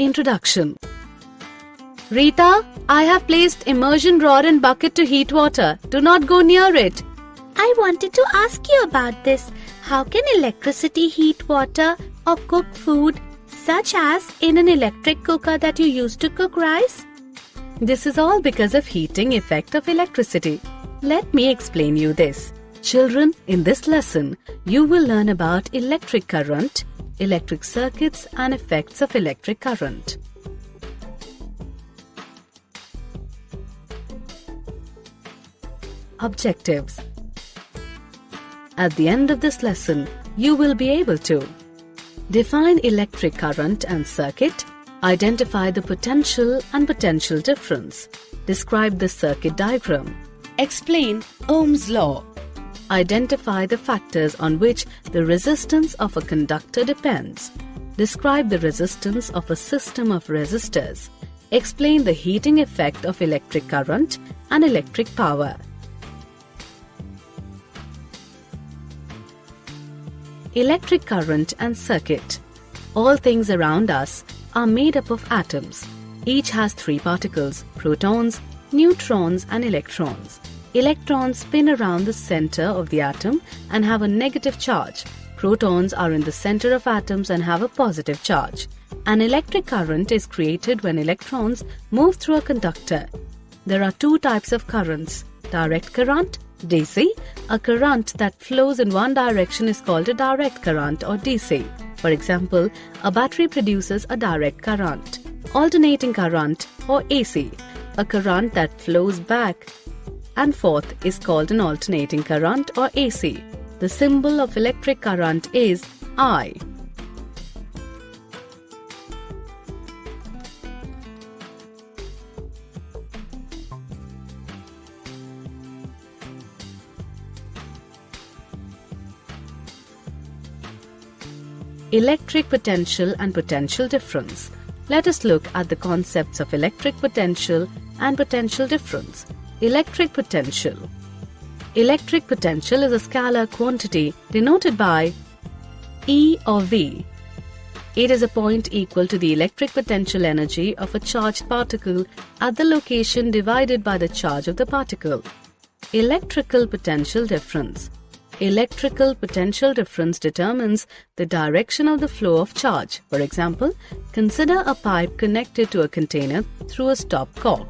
Introduction. Rita, I have placed immersion rod and bucket to heat water. Do not go near it. I wanted to ask you about this. How can electricity heat water or cook food, such as in an electric cooker that you use to cook rice? This is all because of heating effect of electricity. Let me explain you this. Children, in this lesson, you will learn about electric current, electric circuits and effects of electric current. Objectives. At the end of this lesson, you will be able to define electric current and circuit, identify the potential and potential difference, describe the circuit diagram, explain Ohm's law, identify the factors on which the resistance of a conductor depends, describe the resistance of a system of resistors, explain the heating effect of electric current and electric power. Electric current and circuit. All things around us are made up of atoms. Each has three particles: protons, neutrons and electrons. Electrons spin around the center of the atom and have a negative charge. Protons are in the center of atoms and have a positive charge. An electric current is created when electrons move through a conductor. There are two types of currents: direct current, DC. A current that flows in one direction is called a direct current or DC. For example, a battery produces a direct current. Alternating current or AC. A current that flows back and forth is called an alternating current or AC. The symbol of electric current is I. Electric potential and potential difference. Let us look at the concepts of electric potential and potential difference. Electric potential. Electric potential is a scalar quantity denoted by E or V. It is a point equal to the electric potential energy of a charged particle at the location divided by the charge of the particle. Electrical potential difference. Electrical potential difference determines the direction of the flow of charge. For example, consider a pipe connected to a container through a stop cork.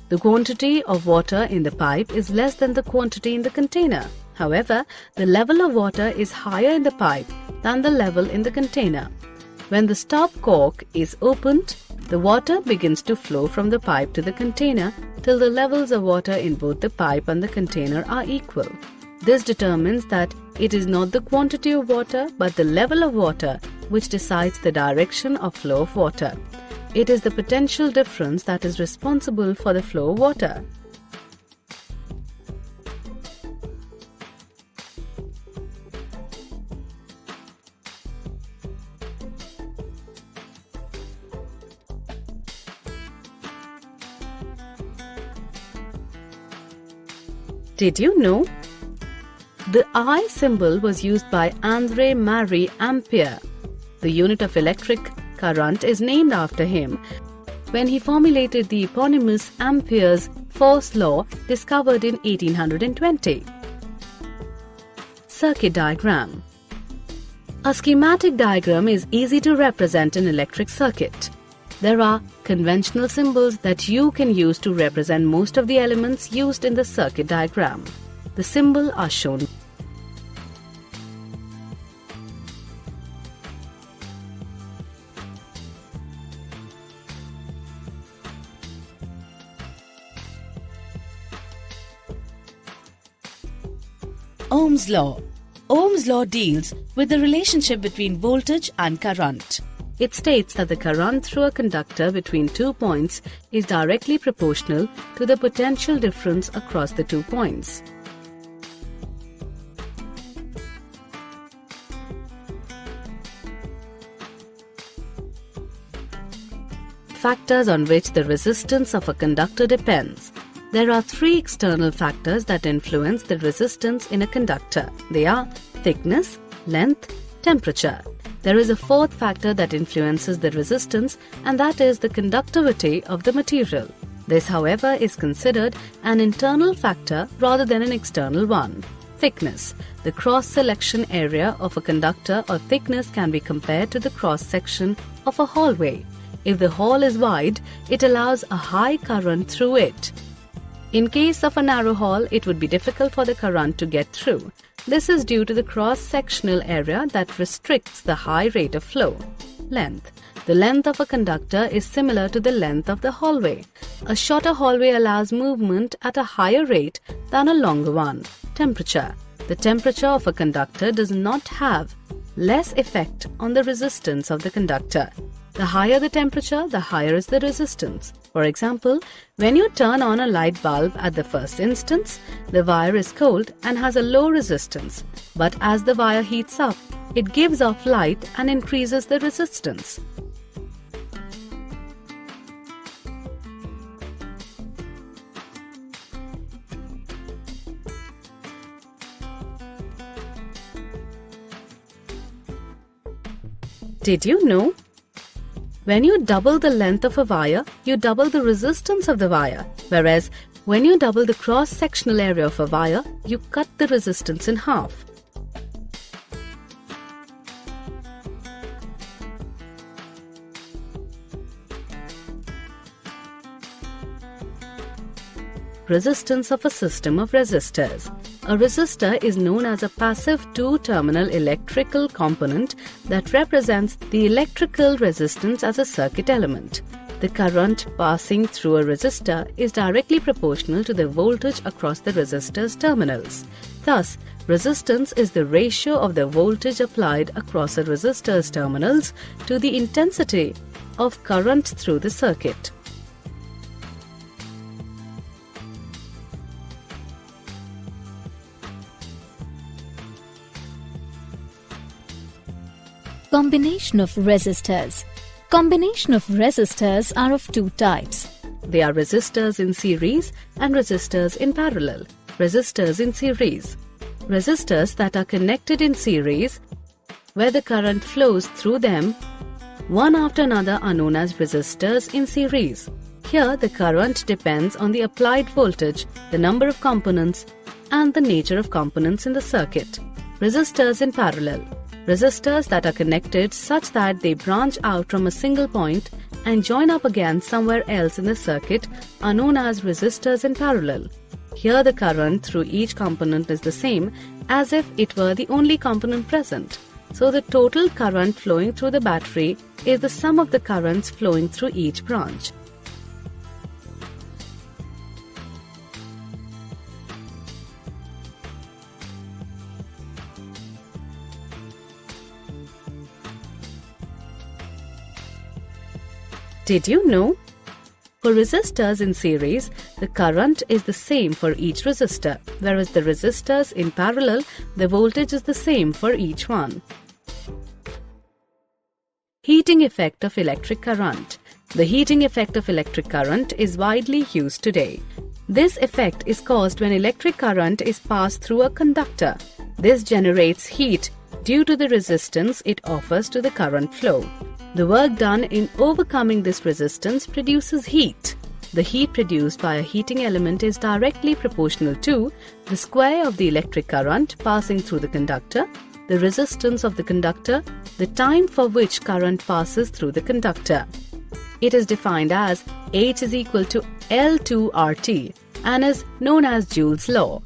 The quantity of water in the pipe is less than the quantity in the container. However, the level of water is higher in the pipe than the level in the container. When the stop cork is opened, the water begins to flow from the pipe to the container till the levels of water in both the pipe and the container are equal. This determines that it is not the quantity of water but the level of water which decides the direction of flow of water. It is the potential difference that is responsible for the flow of water. Did you know? The I symbol was used by André Marie Ampère. The unit of electric current is named after him when he formulated the eponymous Ampere's force law discovered in 1820. Circuit diagram. A schematic diagram is easy to represent an electric circuit. There are conventional symbols that you can use to represent most of the elements used in the circuit diagram. The symbols are shown. Ohm's law. Ohm's law deals with the relationship between voltage and current. It states that the current through a conductor between 2 points is directly proportional to the potential difference across the 2 points. Factors on which the resistance of a conductor depends. There are three external factors that influence the resistance in a conductor. They are thickness, length, temperature. There is a fourth factor that influences the resistance, and that is the conductivity of the material. This, however, is considered an internal factor rather than an external one. Thickness. The cross-section area of a conductor or thickness can be compared to the cross-section of a hallway. If the hall is wide, it allows a high current through it. In case of a narrow hall, it would be difficult for the current to get through. This is due to the cross-sectional area that restricts the high rate of flow. Length. The length of a conductor is similar to the length of the hallway. A shorter hallway allows movement at a higher rate than a longer one. Temperature. The temperature of a conductor does not have less effect on the resistance of the conductor. The higher the temperature, the higher is the resistance. For example, when you turn on a light bulb at the first instance, the wire is cold and has a low resistance. But as the wire heats up, it gives off light and increases the resistance. Did you know? When you double the length of a wire, you double the resistance of the wire, whereas when you double the cross-sectional area of a wire, you cut the resistance in half. Resistance of a system of resistors. A resistor is known as a passive two-terminal electrical component that represents the electrical resistance as a circuit element. The current passing through a resistor is directly proportional to the voltage across the resistor's terminals. Thus, resistance is the ratio of the voltage applied across a resistor's terminals to the intensity of current through the circuit. Combination of resistors. Combination of resistors are of two types. They are resistors in series and resistors in parallel. Resistors in series. Resistors that are connected in series, where the current flows through them one after another, are known as resistors in series. Here, the current depends on the applied voltage, the number of components, and the nature of components in the circuit. Resistors in parallel. Resistors that are connected such that they branch out from a single point and join up again somewhere else in the circuit are known as resistors in parallel. Here the current through each component is the same as if it were the only component present. So the total current flowing through the battery is the sum of the currents flowing through each branch. Did you know? For resistors in series, the current is the same for each resistor, whereas the resistors in parallel, the voltage is the same for each one. Heating effect of electric current. The heating effect of electric current is widely used today. This effect is caused when electric current is passed through a conductor. This generates heat due to the resistance it offers to the current flow. The work done in overcoming this resistance produces heat. The heat produced by a heating element is directly proportional to the square of the electric current passing through the conductor, the resistance of the conductor, the time for which current passes through the conductor. It is defined as H is equal to L2RT and is known as Joule's law.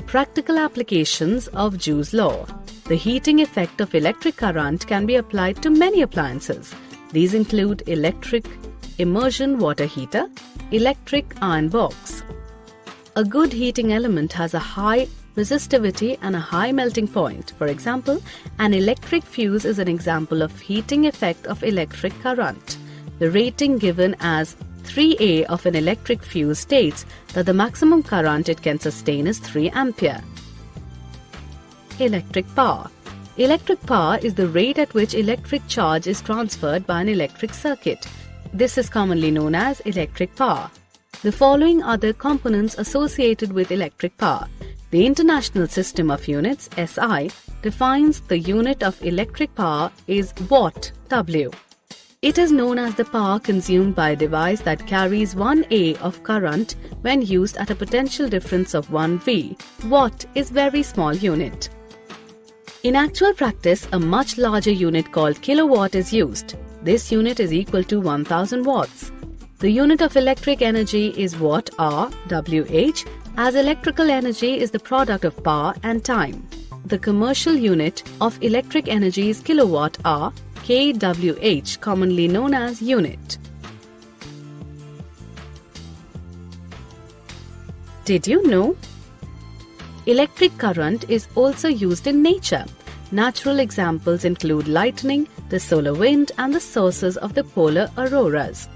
Practical applications of Joule's law. The heating effect of electric current can be applied to many appliances. These include electric immersion water heater, electric iron box. A good heating element has a high resistivity and a high melting point. For example, an electric fuse is an example of heating effect of electric current. The rating given as 3A of an electric fuse states that the maximum current it can sustain is 3 ampere. Electric power. Electric power is the rate at which electric charge is transferred by an electric circuit. This is commonly known as electric power. The following are the components associated with electric power. The International System of Units (SI) defines the unit of electric power is watt (W). It is known as the power consumed by a device that carries 1A of current when used at a potential difference of 1V. Watt is very small unit. In actual practice, a much larger unit called kilowatt is used. This unit is equal to 1000 watts. The unit of electric energy is watt hour (Wh), as electrical energy is the product of power and time. The commercial unit of electric energy is kilowatt hour (kWh), commonly known as unit. Did you know? Electric current is also used in nature. Natural examples include lightning, the solar wind, and the sources of the polar auroras.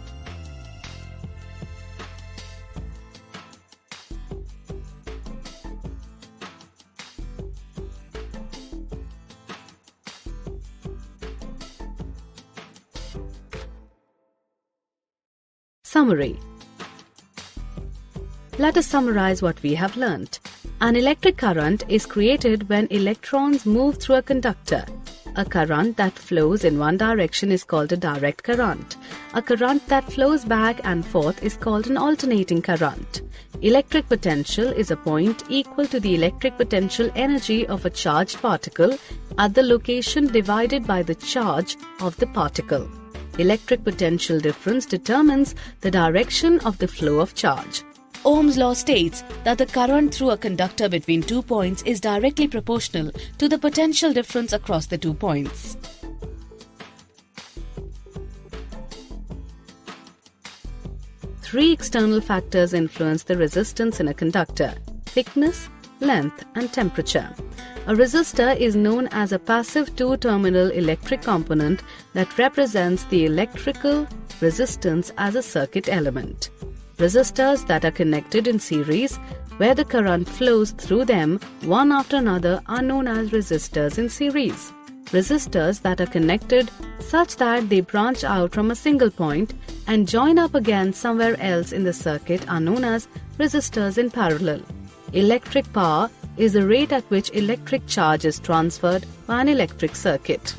Summary. Let us summarize what we have learnt. An electric current is created when electrons move through a conductor. A current that flows in one direction is called a direct current. A current that flows back and forth is called an alternating current. Electric potential is a point equal to the electric potential energy of a charged particle at the location divided by the charge of the particle. Electric potential difference determines the direction of the flow of charge. Ohm's law states that the current through a conductor between 2 points is directly proportional to the potential difference across the 2 points. Three external factors influence the resistance in a conductor: thickness, length, and temperature. A resistor is known as a passive two-terminal electric component that represents the electrical resistance as a circuit element. Resistors that are connected in series, where the current flows through them one after another, are known as resistors in series. Resistors that are connected such that they branch out from a single point and join up again somewhere else in the circuit are known as resistors in parallel. Electric power is the rate at which electric charge is transferred by an electric circuit.